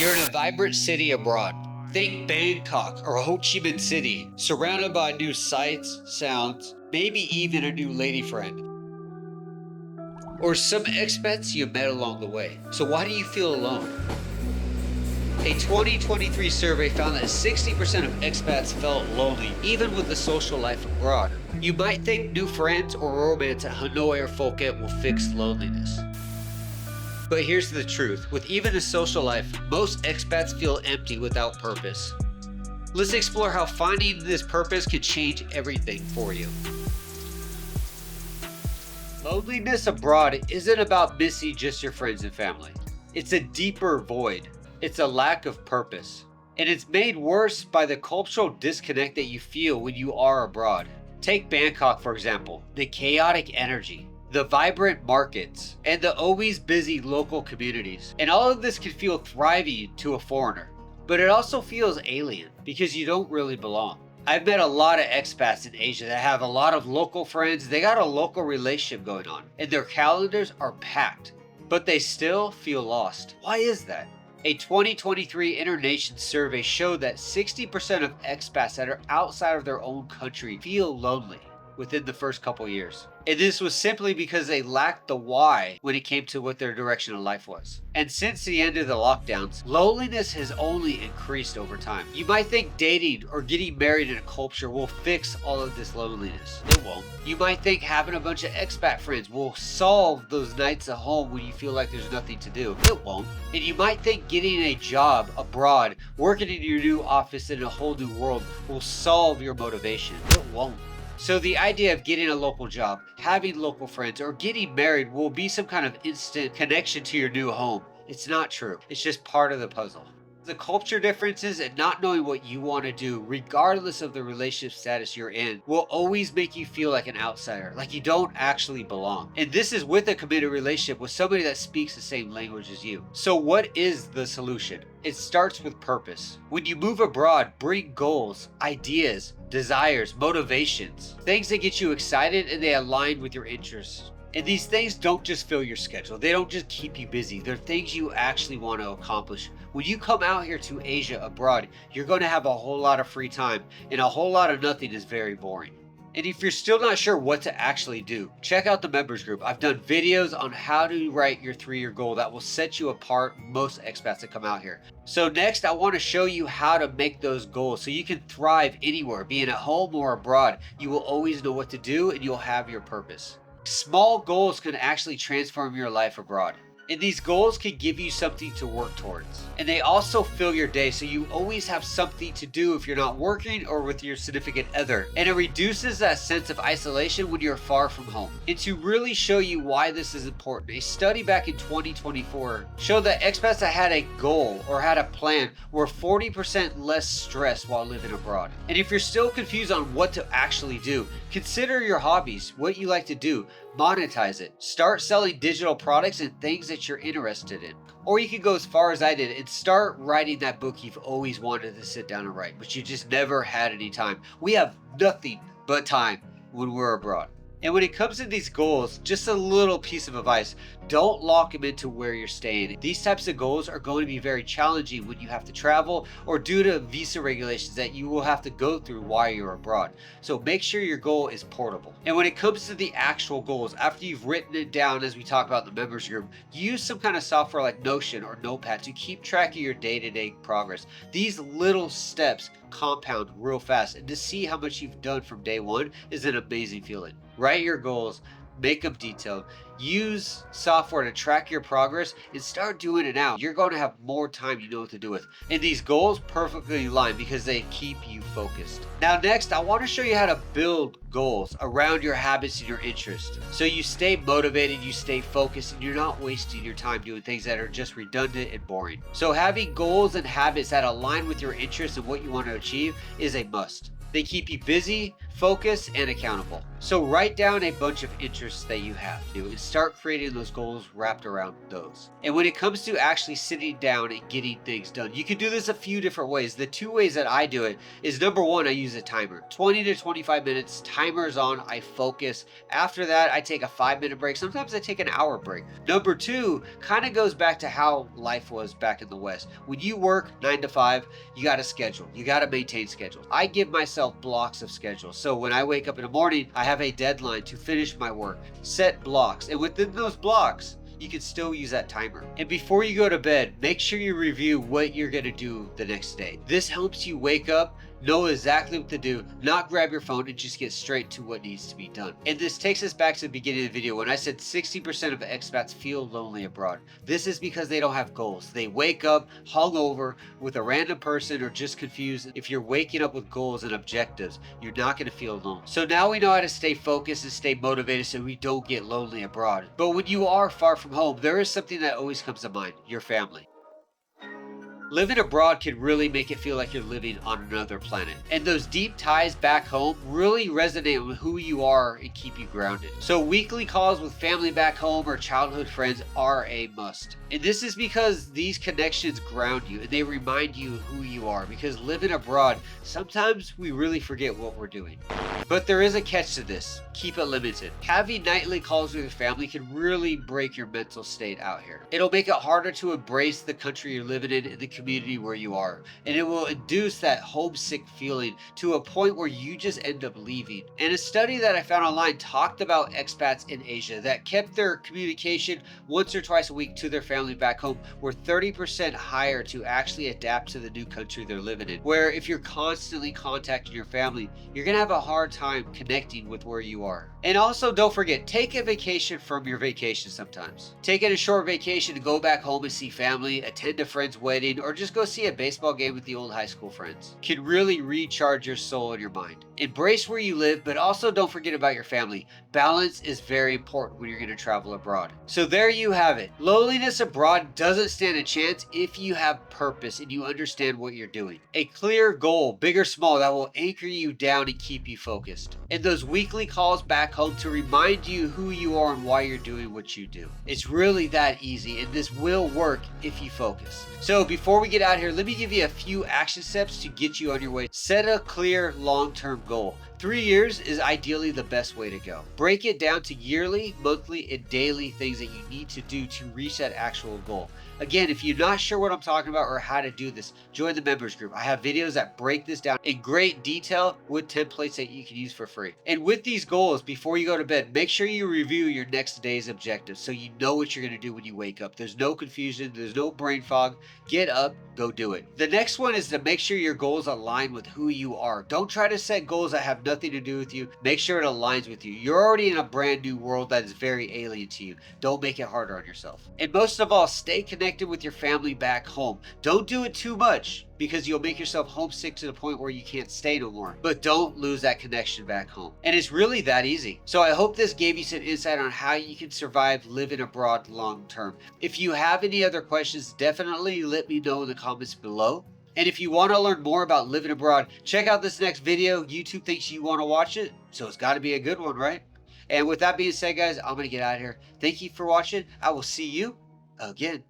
You're in a vibrant city abroad. Think Bangkok or Ho Chi Minh City, surrounded by new sights, sounds, maybe even a new lady friend. Or some expats you met along the way. So why do you feel alone? A 2023 survey found that 60% of expats felt lonely, even with the social life abroad. You might think new friends or romance at Hanoi or Phuket will fix loneliness. But here's the truth, with even a social life, most expats feel empty without purpose. Let's explore how finding this purpose can change everything for you. Loneliness abroad isn't about missing just your friends and family. It's a deeper void. It's a lack of purpose. And it's made worse by the cultural disconnect that you feel when you are abroad. Take Bangkok, for example. The chaotic energy, the vibrant markets, and the always busy local communities. And all of this can feel thriving to a foreigner. But it also feels alien because you don't really belong. I've met a lot of expats in Asia that have a lot of local friends. They got a local relationship going on, and their calendars are packed, but they still feel lost. Why is that? A 2023 Internation survey showed that 60% of expats that are outside of their own country feel lonely within the first couple years. And this was simply because they lacked the why when it came to what their direction of life was. And since the end of the lockdowns, loneliness has only increased over time. You might think dating or getting married in a culture will fix all of this loneliness. It won't. You might think having a bunch of expat friends will solve those nights at home when you feel like there's nothing to do. It won't. And you might think getting a job abroad, working in your new office in a whole new world will solve your motivation. It won't. So the idea of getting a local job, having local friends, or getting married will be some kind of instant connection to your new home. It's not true. It's just part of the puzzle. The culture differences and not knowing what you want to do, regardless of the relationship status you're in, will always make you feel like an outsider, like you don't actually belong. And this is with a committed relationship with somebody that speaks the same language as you. So what is the solution? It starts with purpose. When you move abroad, bring goals, ideas, desires, motivations, things that get you excited and they align with your interests. And these things don't just fill your schedule. They don't just keep you busy. They're things you actually want to accomplish. When you come out here to Asia abroad, you're going to have a whole lot of free time, and a whole lot of nothing is very boring. And if you're still not sure what to actually do, check out the members group. I've done videos on how to write your 3-year goal that will set you apart from most expats that come out here. So next, I want to show you how to make those goals so you can thrive anywhere, being at home or abroad. You will always know what to do and you'll have your purpose. Small goals can actually transform your life abroad. And these goals can give you something to work towards. And they also fill your day, so you always have something to do if you're not working or with your significant other. And it reduces that sense of isolation when you're far from home. And to really show you why this is important, a study back in 2024 showed that expats that had a goal or had a plan were 40% less stressed while living abroad. And if you're still confused on what to actually do, consider your hobbies, what you like to do, monetize it. Start selling digital products and things that you're interested in. Or you can go as far as I did and start writing that book you've always wanted to sit down and write, but you just never had any time. We have nothing but time when we're abroad. And when it comes to these goals, just a little piece of advice, don't lock them into where you're staying. These types of goals are going to be very challenging when you have to travel or due to visa regulations that you will have to go through while you're abroad. So make sure your goal is portable. And when it comes to the actual goals, after you've written it down, as we talk about in the members group, use some kind of software like Notion or Notepad to keep track of your day-to-day progress. These little steps compound real fast, and to see how much you've done from day one is an amazing feeling. Write your goals, make them detailed, use software to track your progress, and start doing it now. You're going to have more time you know what to do with. And these goals perfectly align because they keep you focused. Now next, I want to show you how to build goals around your habits and your interests. So you stay motivated, you stay focused, and you're not wasting your time doing things that are just redundant and boring. So having goals and habits that align with your interests and what you want to achieve is a must. They keep you busy, focused, and accountable. So write down a bunch of interests that you have and start creating those goals wrapped around those. And when it comes to actually sitting down and getting things done, you can do this a few different ways. The two ways that I do it is, number one, I use a timer. 20 to 25 minutes, timer's on, I focus. After that, I take a 5-minute break. Sometimes I take an hour break. Number two kind of goes back to how life was back in the West. When you work 9 to 5, you got to schedule. You got to maintain schedules. I give myself blocks of schedule. So when I wake up in the morning, I have a deadline to finish my work. Set blocks. And within those blocks, you can still use that timer. And before you go to bed, make sure you review what you're going to do the next day. This helps you wake up, know exactly what to do, not grab your phone and just get straight to what needs to be done. And this takes us back to the beginning of the video when I said 60% of expats feel lonely abroad. This is because they don't have goals. They wake up hungover with a random person or just confused. If you're waking up with goals and objectives, you're not going to feel alone. So now we know how to stay focused and stay motivated so we don't get lonely abroad. But when you are far from home, there is something that always comes to mind: your family. Living abroad can really make it feel like you're living on another planet. And those deep ties back home really resonate with who you are and keep you grounded. So weekly calls with family back home or childhood friends are a must. And this is because these connections ground you and they remind you who you are. Because living abroad, sometimes we really forget what we're doing. But there is a catch to this. Keep it limited. Having nightly calls with your family can really break your mental state out here. It'll make it harder to embrace the country you're living in and the community where you are. And it will induce that homesick feeling to a point where you just end up leaving. And a study that I found online talked about expats in Asia that kept their communication once or twice a week to their family back home were 30% higher to actually adapt to the new country they're living in. Where if you're constantly contacting your family, you're gonna have a hard time connecting with where you are. And also, don't forget, take a vacation from your vacation sometimes. Taking a short vacation to go back home and see family, attend a friend's wedding, or just go see a baseball game with the old high school friends can really recharge your soul and your mind. Embrace where you live, but also don't forget about your family. Balance is very important when you're going to travel abroad. So there you have it. Loneliness abroad doesn't stand a chance if you have purpose and you understand what you're doing. A clear goal, big or small, that will anchor you down and keep you focused. And those weekly calls back home to remind you who you are and why you're doing what you do. It's really that easy, and this will work if you focus. So before we get out here, let me give you a few action steps to get you on your way. Set a clear long-term goal. 3 years is ideally the best way to go. Break it down to yearly, monthly, and daily things that you need to do to reach that actual goal. Again, if you're not sure what I'm talking about or how to do this, join the members group. I have videos that break this down in great detail with templates that you can use for free. And with these goals, before you go to bed, make sure you review your next day's objectives so you know what you're going to do when you wake up. There's no confusion, there's no brain fog. Get up, go do it. The next one is to make sure your goals align with who you are. Don't try to set goals that have nothing to do with you. Make sure it aligns with you. You're already in a brand new world that is very alien to you. Don't make it harder on yourself. And most of all, stay connected with your family back home. Don't do it too much because you'll make yourself homesick to the point where you can't stay no more. But don't lose that connection back home. And it's really that easy. So I hope this gave you some insight on how you can survive living abroad long term. If you have any other questions, definitely let me know in the comments below. And if you want to learn more about living abroad, check out this next video. YouTube thinks you want to watch it, so it's got to be a good one, right? And with that being said, guys, I'm going to get out of here. Thank you for watching. I will see you again.